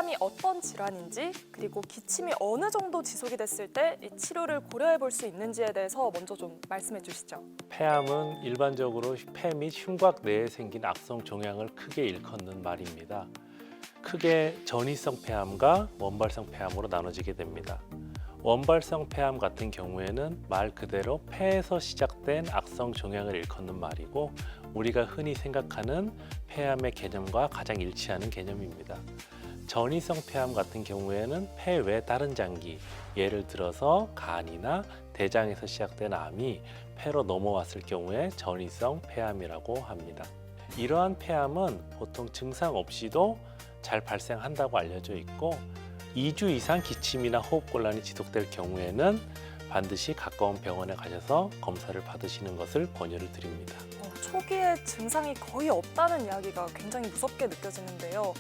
폐암이 어떤 질환인지, 그리고 기침이 어느 정도 지속이 됐을 때 이 치료를 고려해 볼 수 있는지에 대해서 먼저 좀 말씀해 주시죠. 폐암은 일반적으로 폐 및 흉곽 내에 생긴 악성 종양을 크게 일컫는 말입니다. 크게 전이성 폐암과 원발성 폐암으로 나눠지게 됩니다. 원발성 폐암 같은 경우에는 말 그대로 폐에서 시작된 악성 종양을 일컫는 말이고, 우리가 흔히 생각하는 폐암의 개념과 가장 일치하는 개념입니다. 전이성 폐암 같은 경우에는 폐 외 다른 장기, 예를 들어서 간이나 대장에서 시작된 암이 폐로 넘어왔을 경우에 전이성 폐암이라고 합니다. 이러한 폐암은 보통 증상 없이도 잘 발생한다고 알려져 있고, 2주 이상 기침이나 호흡곤란이 지속될 경우에는 반드시 가까운 병원에 가셔서 검사를 받으시는 것을 권유를 드립니다. 초기에 증상이 거의 없다는 이야기가 굉장히 무섭게 느껴지는데요.